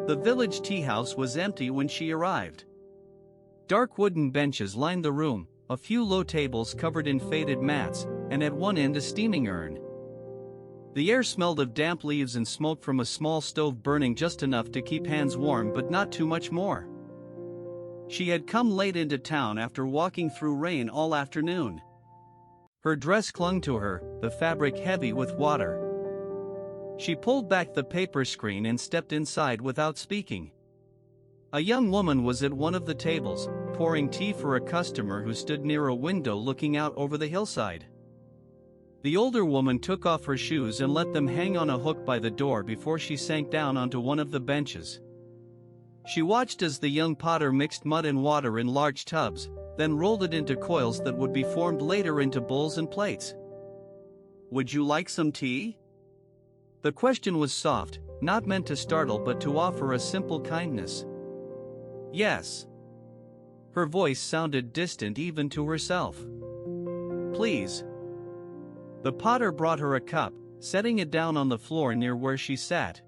The village tea house was empty when she arrived. Dark wooden benches lined the room, a few low tables covered in faded mats, and at one end a steaming urn. The air smelled of damp leaves and smoke from a small stove burning just enough to keep hands warm but not too much more. She had come late into town after walking through rain all afternoon. Her dress clung to her, the fabric heavy with water. She pulled back the paper screen and stepped inside without speaking. A young woman was at one of the tables, pouring tea for a customer who stood near a window looking out over the hillside. The older woman took off her shoes and let them hang on a hook by the door before she sank down onto one of the benches. She watched as the young potter mixed mud and water in large tubs, then rolled it into coils that would be formed later into bowls and plates. "Would you like some tea?" The question was soft, not meant to startle but to offer a simple kindness. "Yes." Her voice sounded distant even to herself. "Please." The potter brought her a cup, setting it down on the floor near where she sat.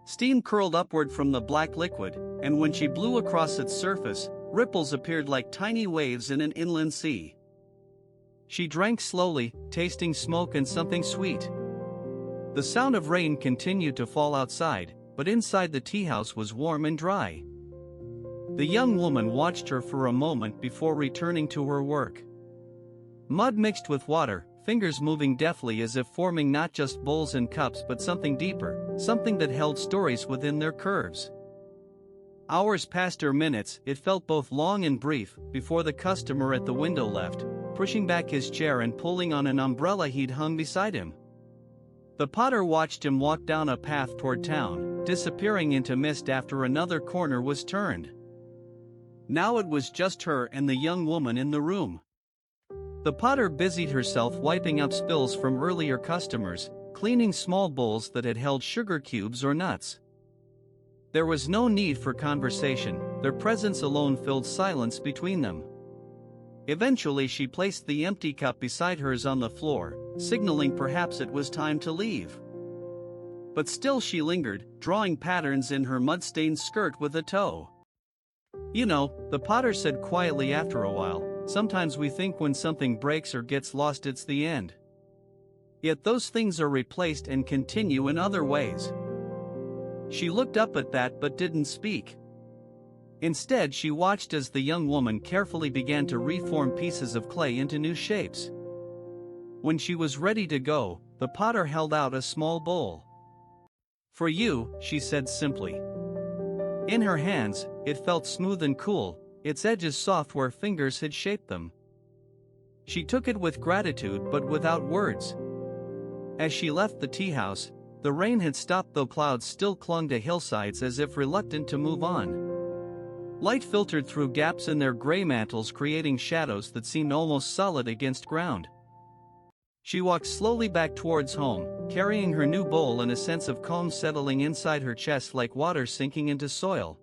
Steam curled upward from the black liquid, and when she blew across its surface, ripples appeared like tiny waves in an inland sea. She drank slowly, tasting smoke and something sweet. The sound of rain continued to fall outside, but inside the tea house was warm and dry. The young woman watched her for a moment before returning to her work. Mud mixed with water, fingers moving deftly as if forming not just bowls and cups but something deeper, something that held stories within their curves. Hours passed or minutes, it felt both long and brief, before the customer at the window left, pushing back his chair and pulling on an umbrella he'd hung beside him. The potter watched him walk down a path toward town, disappearing into mist after another corner was turned. Now it was just her and the young woman in the room. The potter busied herself wiping up spills from earlier customers, cleaning small bowls that had held sugar cubes or nuts. There was no need for conversation, their presence alone filled silence between them. Eventually she placed the empty cup beside hers on the floor, signaling perhaps it was time to leave. But still she lingered, drawing patterns in her mud-stained skirt with a toe. "You know," the potter said quietly after a while, "sometimes we think when something breaks or gets lost it's the end. Yet those things are replaced and continue in other ways." She looked up at that but didn't speak. Instead she watched as the young woman carefully began to reform pieces of clay into new shapes. When she was ready to go, the potter held out a small bowl. "For you," she said simply. In her hands, it felt smooth and cool, its edges soft where fingers had shaped them. She took it with gratitude but without words. As she left the tea house, the rain had stopped though clouds still clung to hillsides as if reluctant to move on. Light filtered through gaps in their gray mantles creating shadows that seemed almost solid against ground. She walked slowly back towards home, carrying her new bowl and a sense of calm settling inside her chest like water sinking into soil.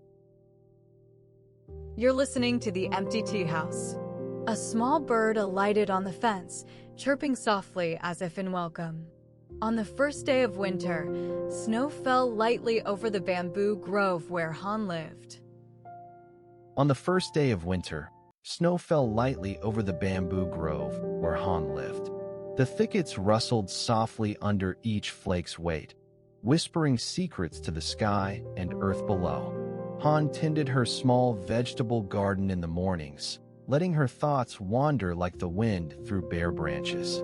You're listening to the Empty Teahouse. A small bird alighted on the fence, chirping softly as if in welcome. On the first day of winter, snow fell lightly over the bamboo grove where Han lived. On the first day of winter, snow fell lightly over the bamboo grove where Han lived. The thickets rustled softly under each flake's weight, whispering secrets to the sky and earth below. Han tended her small vegetable garden in the mornings, letting her thoughts wander like the wind through bare branches.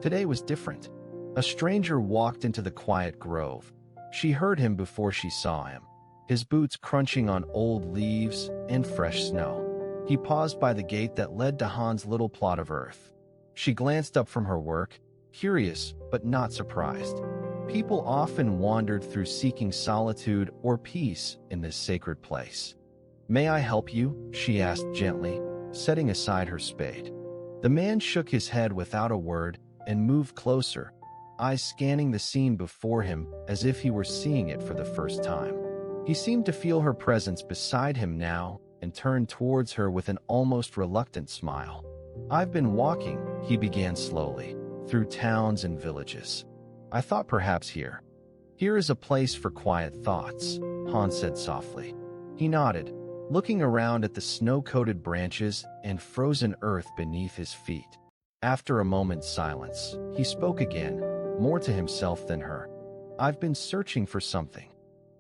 Today was different. A stranger walked into the quiet grove. She heard him before she saw him, his boots crunching on old leaves and fresh snow. He paused by the gate that led to Han's little plot of earth. She glanced up from her work, curious but not surprised. People often wandered through seeking solitude or peace in this sacred place. "May I help you?" she asked gently, setting aside her spade. The man shook his head without a word and moved closer, eyes scanning the scene before him as if he were seeing it for the first time. He seemed to feel her presence beside him now and turned towards her with an almost reluctant smile. "I've been walking," he began slowly, "through towns and villages. I thought perhaps here." Here is a place for quiet thoughts, Han said softly. He nodded, looking around at the snow-coated branches and frozen earth beneath his feet. After a moment's silence, he spoke again, more to himself than her. I've been searching for something.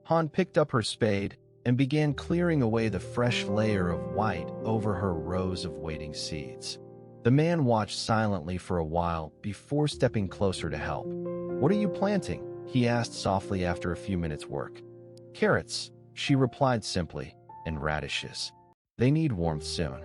Han picked up her spade and began clearing away the fresh layer of white over her rows of waiting seeds. The man watched silently for a while before stepping closer to help. What are you planting? He asked softly after a few minutes' work. Carrots, she replied simply, and radishes. They need warmth soon.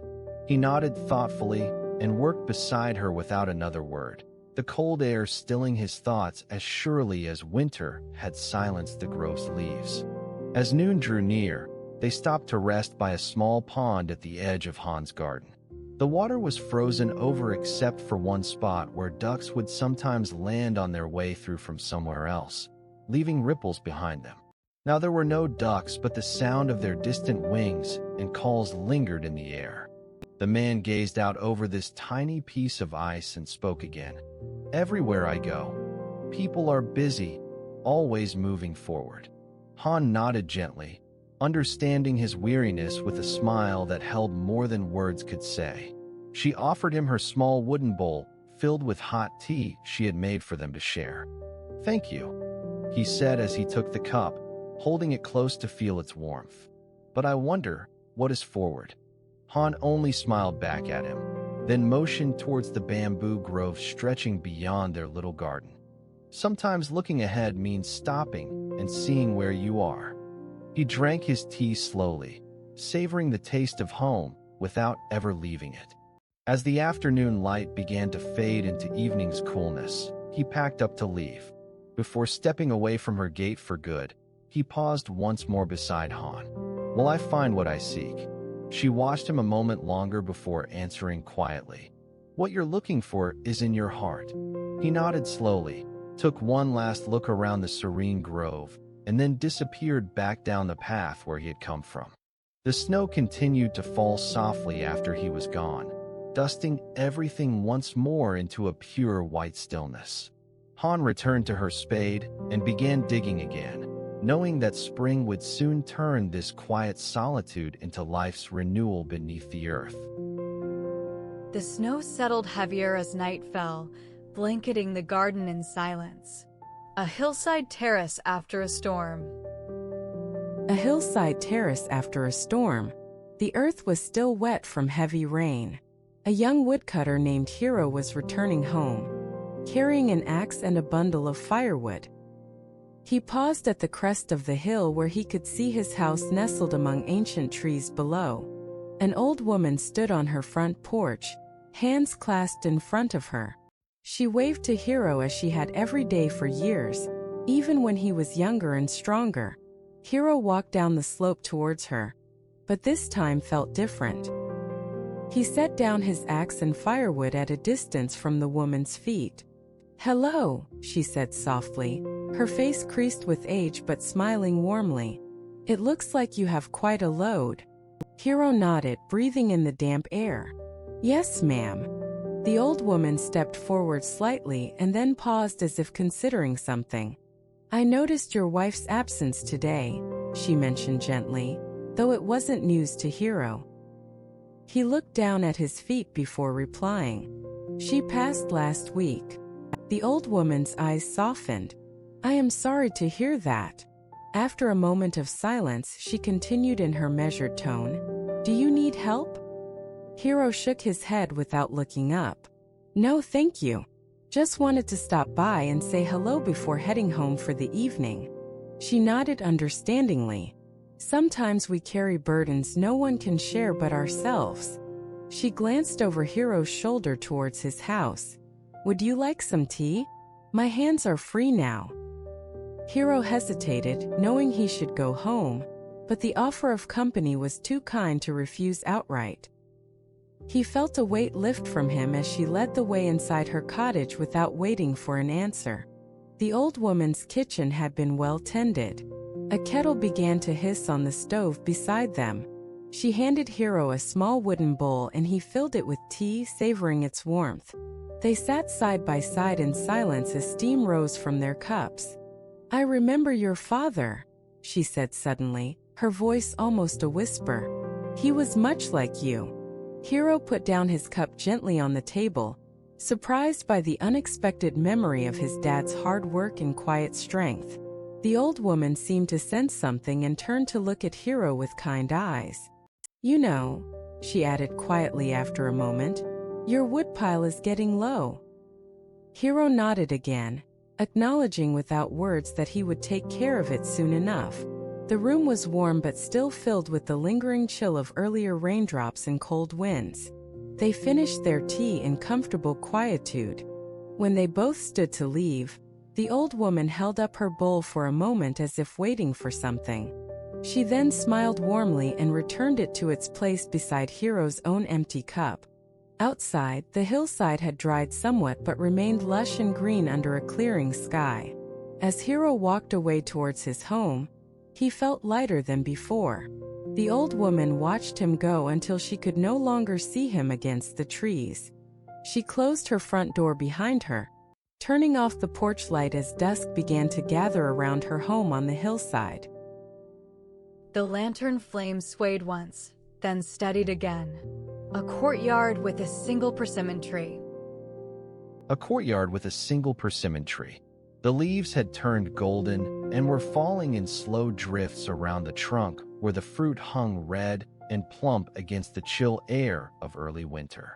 He nodded thoughtfully and worked beside her without another word, the cold air stilling his thoughts as surely as winter had silenced the gross leaves. As noon drew near, they stopped to rest by a small pond at the edge of Han's garden. The water was frozen over except for one spot where ducks would sometimes land on their way through from somewhere else, leaving ripples behind them. Now there were no ducks, but the sound of their distant wings and calls lingered in the air. The man gazed out over this tiny piece of ice and spoke again. Everywhere I go, people are busy, always moving forward. Han nodded gently, understanding his weariness with a smile that held more than words could say. She offered him her small wooden bowl, filled with hot tea she had made for them to share. Thank you, he said as he took the cup, holding it close to feel its warmth. But I wonder, what is forward? Han only smiled back at him, then motioned towards the bamboo grove stretching beyond their little garden. Sometimes looking ahead means stopping and seeing where you are. He drank his tea slowly, savoring the taste of home without ever leaving it. As the afternoon light began to fade into evening's coolness, he packed up to leave. Before stepping away from her gate for good, he paused once more beside Han. Will I find what I seek? She watched him a moment longer before answering quietly. What you're looking for is in your heart. He nodded slowly, took one last look around the serene grove, and then disappeared back down the path where he had come from. The snow continued to fall softly after he was gone, dusting everything once more into a pure white stillness. Han returned to her spade and began digging again, knowing that spring would soon turn this quiet solitude into life's renewal beneath the earth. The snow settled heavier as night fell, blanketing the garden in silence. A hillside terrace after a storm. A hillside terrace after a storm. The earth was still wet from heavy rain. A young woodcutter named Hero was returning home, carrying an axe and a bundle of firewood. He paused at the crest of the hill where he could see his house nestled among ancient trees below. An old woman stood on her front porch, hands clasped in front of her. She waved to Hero as she had every day for years, even when he was younger and stronger. Hero walked down the slope towards her, but this time felt different. He set down his axe and firewood at a distance from the woman's feet. "Hello," she said softly, her face creased with age but smiling warmly. "It looks like you have quite a load." Hero nodded, breathing in the damp air. "Yes, ma'am." The old woman stepped forward slightly and then paused as if considering something. "I noticed your wife's absence today," she mentioned gently, though it wasn't news to Hero. He looked down at his feet before replying. "She passed last week." The old woman's eyes softened. "I am sorry to hear that." After a moment of silence, she continued in her measured tone, "Do you need help?" Hero shook his head without looking up. "No, thank you. Just wanted to stop by and say hello before heading home for the evening." She nodded understandingly. "Sometimes we carry burdens no one can share but ourselves." She glanced over Hero's shoulder towards his house. "Would you like some tea? My hands are free now." Hero hesitated, knowing he should go home, but the offer of company was too kind to refuse outright. He felt a weight lift from him as she led the way inside her cottage without waiting for an answer. The old woman's kitchen had been well tended. A kettle began to hiss on the stove beside them. She handed Hero a small wooden bowl and he filled it with tea, savoring its warmth. They sat side by side in silence as steam rose from their cups. I remember your father, she said suddenly, her voice almost a whisper. He was much like you. Hiro put down his cup gently on the table, surprised by the unexpected memory of his dad's hard work and quiet strength. The old woman seemed to sense something and turned to look at Hiro with kind eyes. You know, she added quietly after a moment, your woodpile is getting low. Hiro nodded again, acknowledging without words that he would take care of it soon enough. The room was warm but still filled with the lingering chill of earlier raindrops and cold winds. They finished their tea in comfortable quietude. When they both stood to leave, the old woman held up her bowl for a moment as if waiting for something. She then smiled warmly and returned it to its place beside Hiro's own empty cup. Outside, the hillside had dried somewhat but remained lush and green under a clearing sky. As Hiro walked away towards his home, he felt lighter than before. The old woman watched him go until she could no longer see him against the trees. She closed her front door behind her, turning off the porch light as dusk began to gather around her home on the hillside. The lantern flame swayed once, then steadied again. A courtyard with a single persimmon tree. A courtyard with a single persimmon tree. The leaves had turned golden and were falling in slow drifts around the trunk where the fruit hung red and plump against the chill air of early winter.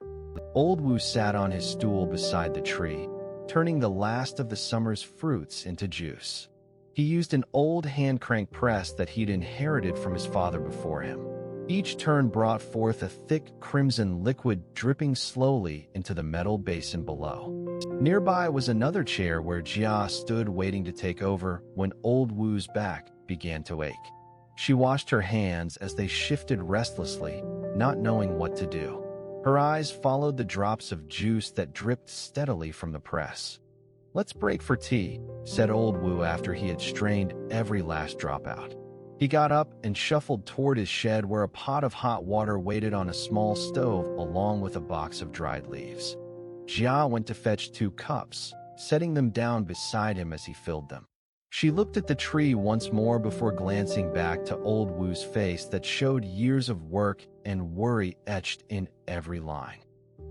Old Wu sat on his stool beside the tree, turning the last of the summer's fruits into juice. He used an old hand-crank press that he'd inherited from his father before him. Each turn brought forth a thick crimson liquid dripping slowly into the metal basin below. Nearby was another chair where Jia stood waiting to take over when Old Wu's back began to ache. She washed her hands as they shifted restlessly, not knowing what to do. Her eyes followed the drops of juice that dripped steadily from the press. "Let's break for tea," said Old Wu after he had strained every last drop out. He got up and shuffled toward his shed where a pot of hot water waited on a small stove along with a box of dried leaves. Jia went to fetch 2 cups, setting them down beside him as he filled them. She looked at the tree once more before glancing back to Old Wu's face that showed years of work and worry etched in every line.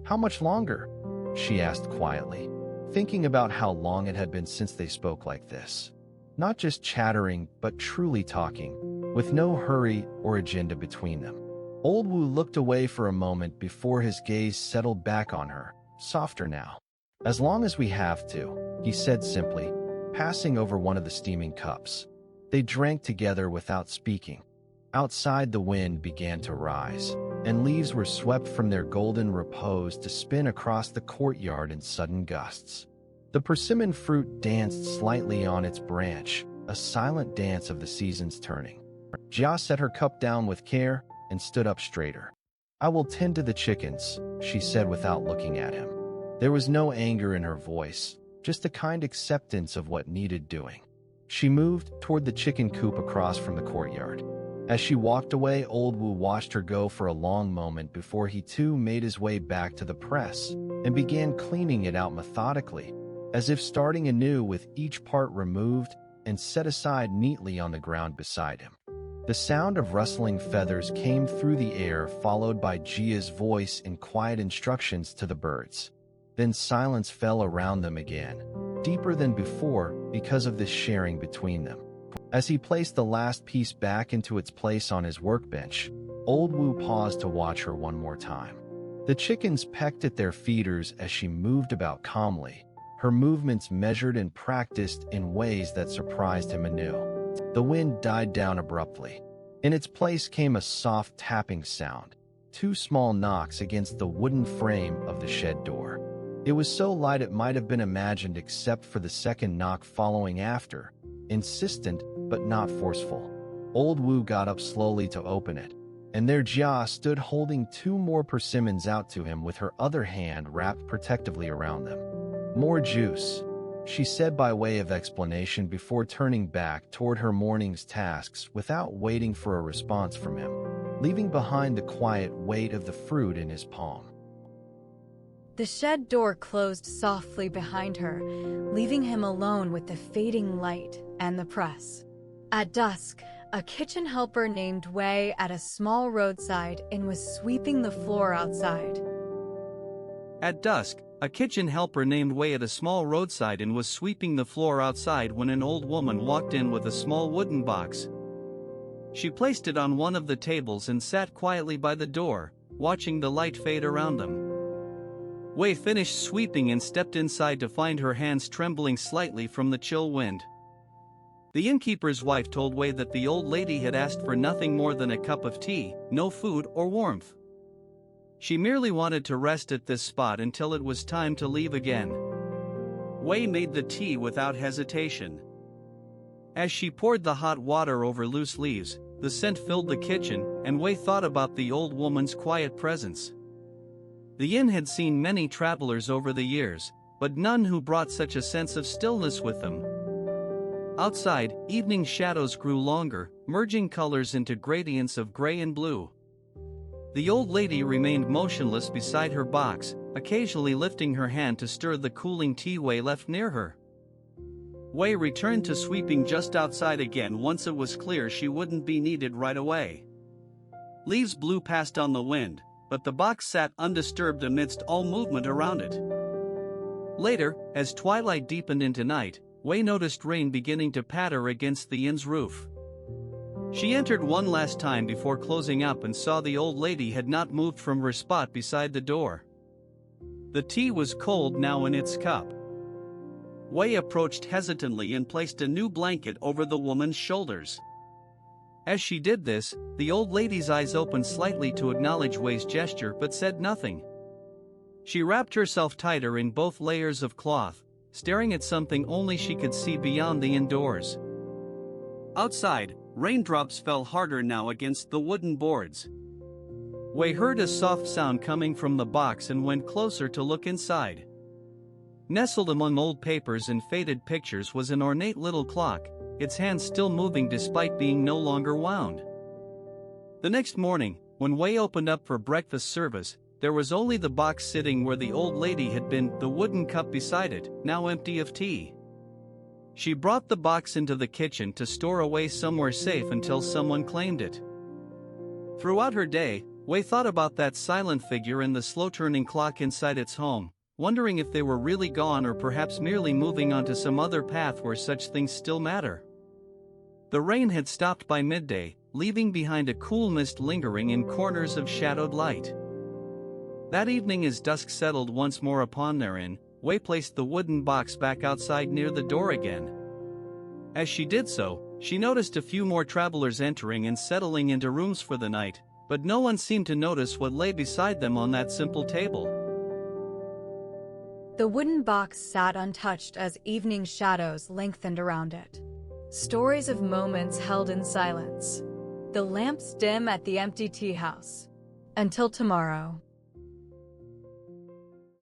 "How much longer?" she asked quietly, thinking about how long it had been since they spoke like this. Not just chattering, but truly talking, with no hurry or agenda between them. Old Wu looked away for a moment before his gaze settled back on her, softer now. "As long as we have to," he said simply, passing over one of the steaming cups. They drank together without speaking. Outside, the wind began to rise, and leaves were swept from their golden repose to spin across the courtyard in sudden gusts. The persimmon fruit danced slightly on its branch, a silent dance of the seasons turning. Jia set her cup down with care and stood up straighter. "I will tend to the chickens," she said without looking at him. There was no anger in her voice, just a kind acceptance of what needed doing. She moved toward the chicken coop across from the courtyard. As she walked away, Old Wu watched her go for a long moment before he too made his way back to the press and began cleaning it out methodically, as if starting anew with each part removed and set aside neatly on the ground beside him. The sound of rustling feathers came through the air, followed by Jia's voice in quiet instructions to the birds. Then silence fell around them again, deeper than before because of this sharing between them. As he placed the last piece back into its place on his workbench, Old Wu paused to watch her one more time. The chickens pecked at their feeders as she moved about calmly, her movements measured and practiced in ways that surprised him anew. The wind died down abruptly. In its place came a soft tapping sound, 2 small knocks against the wooden frame of the shed door. It was so light it might have been imagined except for the second knock following after, insistent but not forceful. Old Wu got up slowly to open it, and there Jia stood holding 2 more persimmons out to him with her other hand wrapped protectively around them. "More juice," she said by way of explanation before turning back toward her morning's tasks without waiting for a response from him, leaving behind the quiet weight of the fruit in his palm. The shed door closed softly behind her, leaving him alone with the fading light and the press. At dusk, a kitchen helper named Wei at a small roadside inn was sweeping the floor outside. At dusk, a kitchen helper named Wei at a small roadside inn was sweeping the floor outside when an old woman walked in with a small wooden box. She placed it on one of the tables and sat quietly by the door, watching the light fade around them. Wei finished sweeping and stepped inside to find her hands trembling slightly from the chill wind. The innkeeper's wife told Wei that the old lady had asked for nothing more than a cup of tea, no food or warmth. She merely wanted to rest at this spot until it was time to leave again. Wei made the tea without hesitation. As she poured the hot water over loose leaves, the scent filled the kitchen, and Wei thought about the old woman's quiet presence. The inn had seen many travelers over the years, but none who brought such a sense of stillness with them. Outside, evening shadows grew longer, merging colors into gradients of gray and blue. The old lady remained motionless beside her box, occasionally lifting her hand to stir the cooling tea Wei left near her. Wei returned to sweeping just outside again once it was clear she wouldn't be needed right away. Leaves blew past on the wind, but the box sat undisturbed amidst all movement around it. Later, as twilight deepened into night, Wei noticed rain beginning to patter against the inn's roof. She entered one last time before closing up and saw the old lady had not moved from her spot beside the door. The tea was cold now in its cup. Wei approached hesitantly and placed a new blanket over the woman's shoulders. As she did this, the old lady's eyes opened slightly to acknowledge Wei's gesture but said nothing. She wrapped herself tighter in both layers of cloth, staring at something only she could see beyond the indoors. Outside, raindrops fell harder now against the wooden boards. Wei heard a soft sound coming from the box and went closer to look inside. Nestled among old papers and faded pictures was an ornate little clock, its hands still moving despite being no longer wound. The next morning, when Wei opened up for breakfast service, there was only the box sitting where the old lady had been, the wooden cup beside it, now empty of tea. She brought the box into the kitchen to store away somewhere safe until someone claimed it. Throughout her day, Wei thought about that silent figure and the slow-turning clock inside its home, wondering if they were really gone or perhaps merely moving on to some other path where such things still matter. The rain had stopped by midday, leaving behind a cool mist lingering in corners of shadowed light. That evening, as dusk settled once more upon their inn, Wei placed the wooden box back outside near the door again. As she did so, she noticed a few more travelers entering and settling into rooms for the night, but no one seemed to notice what lay beside them on that simple table. The wooden box sat untouched as evening shadows lengthened around it. Stories of moments held in silence. The lamps dim at the empty tea house. Until tomorrow.